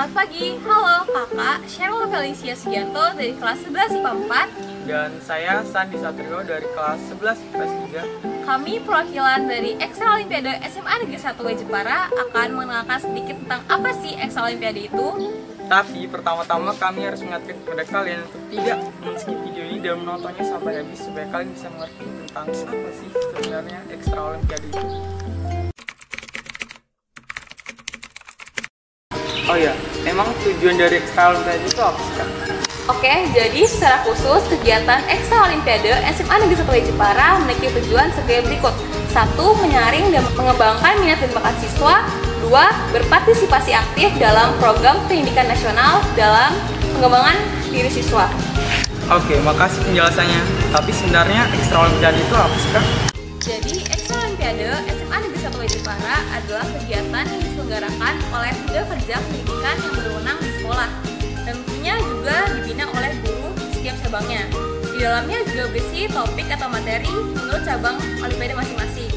Selamat pagi, halo kakak Cheryl Felicia Sugianto dari kelas 11 IPA 4. Dan saya Sandi Satrio dari kelas 11 IPS 3. Kami perwakilan dari Ekstra Olimpiade SMA Negeri 1 Jepara akan mengenalkan sedikit tentang apa sih Ekstra Olimpiade itu. Tapi pertama-tama kami harus mengingatkan kepada kalian untuk tidak men-skip video ini dan menontonnya sampai habis supaya kalian bisa mengerti tentang apa sih sebenarnya Ekstra Olimpiade itu. Oh ya, emang tujuan dari Ekstra Olimpiade itu apa sih, Kak? Oke, jadi secara khusus kegiatan Ekstra Olimpiade SMA Negeri 1 Jepara memiliki tujuan sebagai berikut. 1. Menyaring dan mengembangkan minat dan bakat siswa. 2. Berpartisipasi aktif dalam program pendidikan nasional dalam pengembangan diri siswa. Oke, makasih penjelasannya. Tapi sebenarnya Ekstra Olimpiade itu apa sih, Kak? Jadi, Ekstra Olimpiade SMA Negeri 1 Jepara adalah kegiatan yang diselenggarakan oleh tenaga kerja pendidikan yang berwenang di sekolah. Dan tentunya juga dibina oleh guru setiap cabangnya. Di dalamnya juga berisi topik atau materi menurut cabang Olimpiade masing-masing.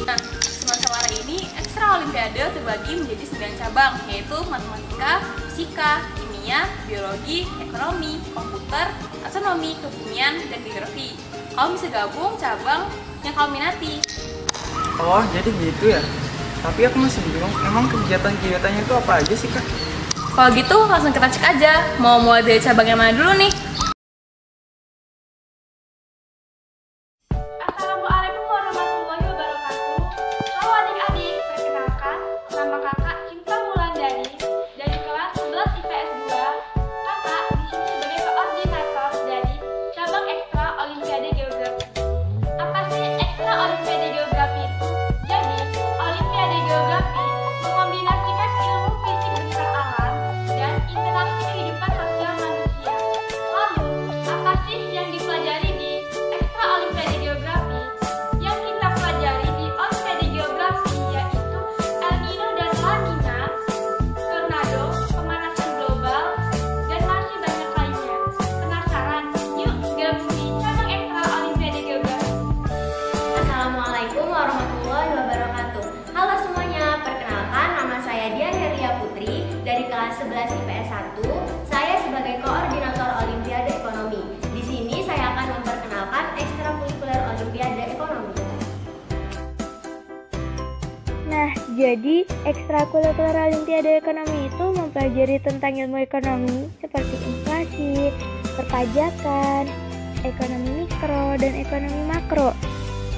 Nah, sementara ini Ekstra Olimpiade terbagi menjadi 9 cabang, yaitu matematika, fisika, kimia, biologi, ekonomi, komputer, astronomi, kebumian, dan geografi. Kamu bisa gabung cabang yang kamu minati. Oh, jadi gitu ya? Tapi aku masih bingung, emang kegiatan-kegiatannya itu apa aja sih, Kak? Kalau gitu langsung kita cek aja, mau mulai dari cabang yang mana dulu nih? Assalamualaikum warahmatullahi wabarakatuh. Halo adik-adik, perkenalkan nama kakak Cinta Wulandari dari kelas 11 IPS 2. Kakak di sini sebagai koordinator dari cabang Ekstra Olimpiade Geografi. Apa sih Ekstra Olimpiade Geografi itu? Jadi, Olimpiade Geografi mengombinasikan ilmu fisik besar alam dan interaksi kehidupan sosial manusia. Lalu, apa sih yang dipelajari di Ekstra Olimpiade Geografi? Yang kita pelajari di Olimpiade Geografi yaitu El Nino dan La Nina, tornado, pemanasan global, dan masih banyak lainnya. Penasaran? Yuk gabung di cabang Ekstra Olimpiade Geografi. Assalamualaikum warahmatullahi wabarakatuh. Halo semuanya, perkenalkan nama saya Dian Ria Putri dari kelas 11 IPS 1. Saya sebagai koordinator Olimpiade Ekonomi. Di sini saya akan memperkenalkan ekstrakurikuler Olimpiade Ekonomi. Nah, jadi ekstrakurikuler Olimpiade Ekonomi itu mempelajari tentang ilmu ekonomi seperti inflasi, perpajakan, ekonomi mikro dan ekonomi makro,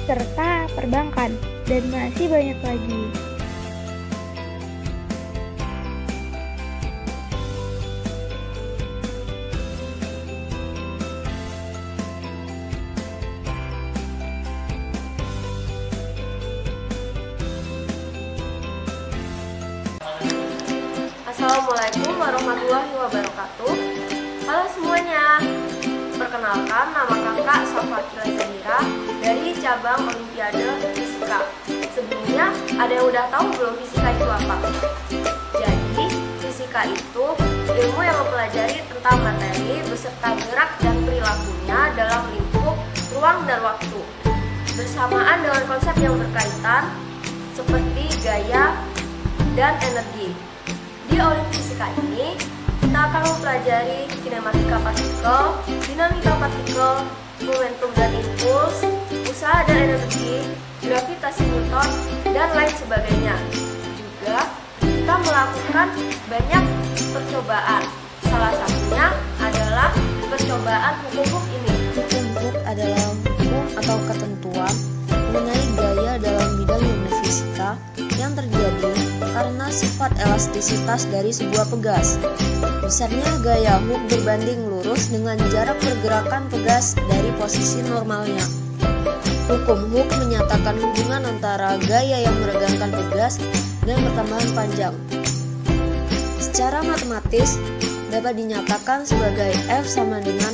serta perbankan, dan masih banyak lagi. Assalamualaikum warahmatullahi wabarakatuh. Halo semuanya, perkenalkan nama kakak Safakila Zahira dari cabang Olimpiade Fisika. Sebelumnya, ada yang udah tahu belum fisika itu apa? Jadi, fisika itu ilmu yang mempelajari tentang materi beserta gerak dan perilakunya dalam lingkup ruang dan waktu, bersamaan dengan konsep yang berkaitan seperti gaya dan energi. Di Olimfisika ini, kita akan mempelajari kinematika partikel, dinamika partikel, momentum dan impuls, usaha dan energi, gravitasi Newton, dan lain sebagainya. Juga, kita melakukan banyak percobaan. Salah satunya adalah percobaan hukum ini. Hukum adalah hukum atau ketentuan mengenai gaya dalam bidang ilmu fisika yang terjadi karena sifat elastisitas dari sebuah pegas. Besarnya gaya Hooke berbanding lurus dengan jarak pergerakan pegas dari posisi normalnya. Hukum Hooke menyatakan hubungan antara gaya yang meregangkan pegas dan pertambahan panjang. Secara matematis, dapat dinyatakan sebagai F sama dengan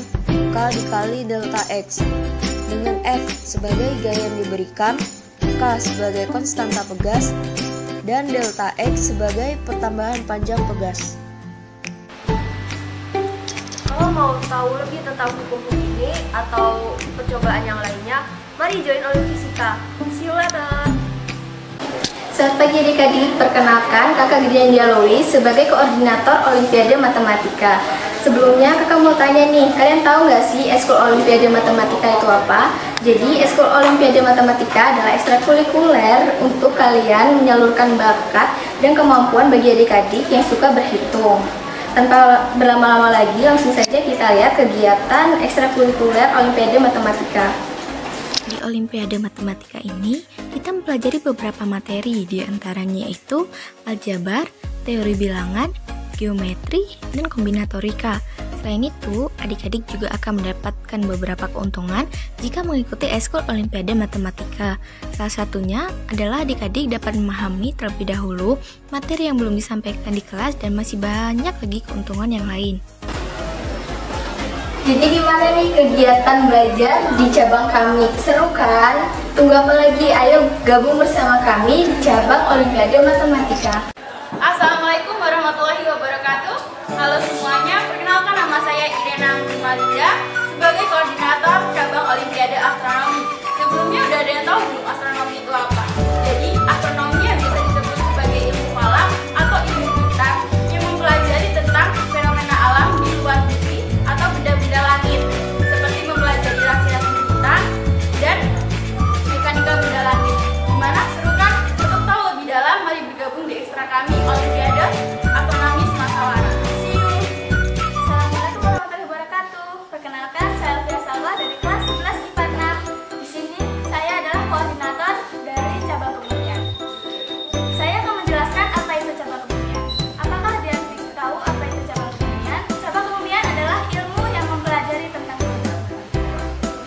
K dikali delta X, dengan F sebagai gaya yang diberikan, K sebagai konstanta pegas, dan delta X sebagai pertambahan panjang pegas. Kalau mau tahu lebih tentang hukum ini atau percobaan yang lainnya, mari join Olimfisika. See you later! Selamat pagi adik-adik, perkenalkan kakak Gideon Dialoi sebagai koordinator Olimpiade Matematika. Sebelumnya kakak mau tanya nih, kalian tahu nggak sih ekskul Olimpiade Matematika itu apa? Jadi ekskul Olimpiade Matematika adalah ekstrakurikuler untuk kalian menyalurkan bakat dan kemampuan bagi adik-adik yang suka berhitung. Tanpa berlama-lama lagi, langsung saja kita lihat kegiatan ekstrakurikuler Olimpiade Matematika. Di Olimpiade Matematika ini, kita mempelajari beberapa materi, di antaranya yaitu aljabar, teori bilangan, geometri, dan kombinatorika. Selain itu, adik-adik juga akan mendapatkan beberapa keuntungan jika mengikuti ekskul Olimpiade Matematika. Salah satunya adalah adik-adik dapat memahami terlebih dahulu materi yang belum disampaikan di kelas dan masih banyak lagi keuntungan yang lain. Jadi gimana nih kegiatan belajar di cabang kami? Seru kan? Tunggu apa lagi? Ayo gabung bersama kami di cabang Olimpiade Matematika. Assalamualaikum warahmatullahi wabarakatuh. Halo semuanya, perkenalkan nama saya Irena Primalida sebagai koordinator cabang Olimpiade Astronomi. Sebelumnya udah ada yang tahu belum astronomi itu apa? Jadi astronomi yang bisa disebut sebagai ilmu falak atau ilmu bintang yang mempelajari tentang fenomena alam di luar bumi atau benda-benda langit, seperti mempelajari rasi-rasi bintang dan mekanika benda langit. Gimana, seru kan? Untuk tahu lebih dalam, mari bergabung di ekstra kami Olimpiade Astronomi Semasawara. See you! Assalamualaikum warahmatullahi wabarakatuh. Perkenalkan, saya Alfia Salwa dari kelas 11 IPA 6. Di sini saya adalah koordinator dari cabang kebumian. Saya akan menjelaskan apa itu cabang kebumian. Apakah ada yang tahu apa itu cabang kebumian? Cabang kebumian adalah ilmu yang mempelajari tentang bumi.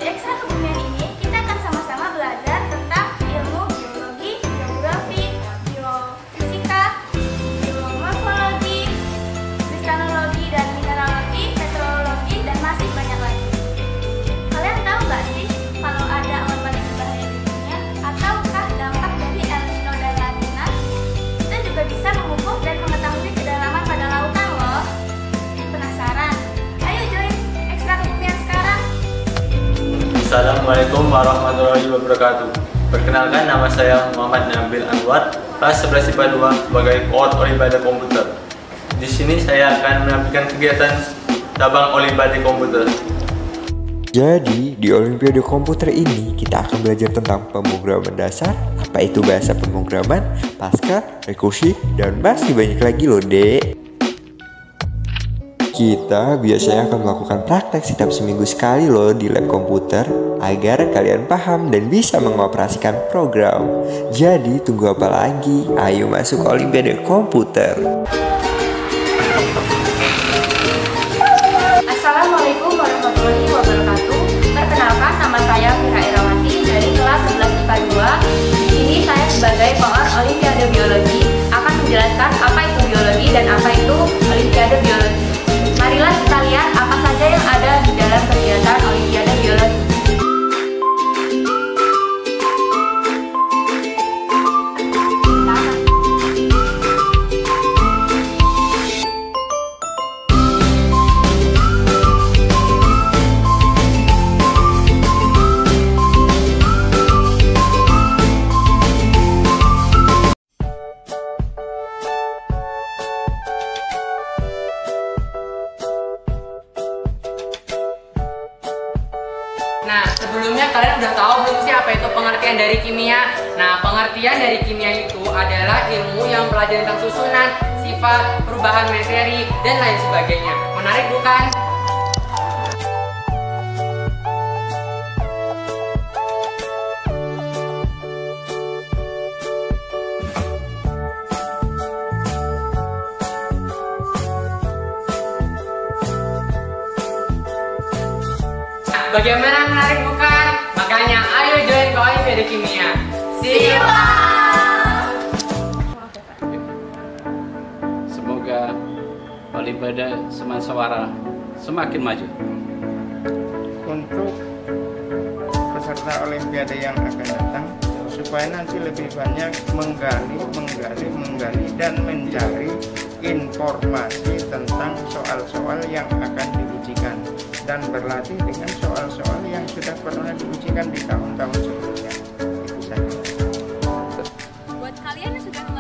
Di ekstra kebumian ini, kita akan sama-sama belajar tentang ilmu geologi, geografi, geofisika, geomorfologi, kristanologi dan mineralogi, meteorologi, dan masih banyak lagi. Kalian tahu nggak sih kalau ada awan panas berbahaya di dunia ataukah dampak dari El Nino dan La Nina? Kita juga bisa mengukur dan mengetahui kedalaman pada lautan loh. Penasaran? Ayo join ekstra kebumian sekarang. Assalamualaikum warahmatullahi wabarakatuh. Perkenalkan, nama saya Muhammad Nabil Anwar, kelas 11 IPA 2 sebagai koord Olimpiade Komputer. Di sini saya akan menampilkan kegiatan cabang Olimpiade Komputer. Jadi, di Olimpiade Komputer ini kita akan belajar tentang pemrograman dasar, apa itu bahasa pemrograman, Pascal, rekursi, dan masih banyak lagi loh, Dek. Kita biasanya akan melakukan praktek setiap seminggu sekali loh di lab komputer agar kalian paham dan bisa mengoperasikan program. Jadi tunggu apa lagi? Ayo masuk Olimpiade Komputer. Assalamualaikum warahmatullahi wabarakatuh. Perkenalkan, nama saya Fira Irawati dari kelas 11 IPA 2. Di sini saya sebagai koord Olimpiade Biologi akan menjelaskan apa itu biologi dan apa itu Olimpiade Biologi. Marilah kita lihat apa saja yang ada di dalam kegiatan Olimpiade Biologi. Nah, sebelumnya kalian udah tahu belum sih apa itu pengertian dari kimia? Nah, pengertian dari kimia itu adalah ilmu yang mempelajari tentang susunan, sifat, perubahan materi, dan lain sebagainya. Menarik bukan? Bagaimana, menarik bukan? Makanya ayo join ke Olimpiade Kimia. See you! Semoga Olimpiade Semasawara semakin maju. Untuk peserta Olimpiade yang akan datang, supaya nanti lebih banyak menggali dan mencari informasi tentang soal-soal yang akan diujikan dan berlatih dengan soal-soal yang sudah pernah diujikan di tahun-tahun sebelumnya. Itu saja. kalian yang sudah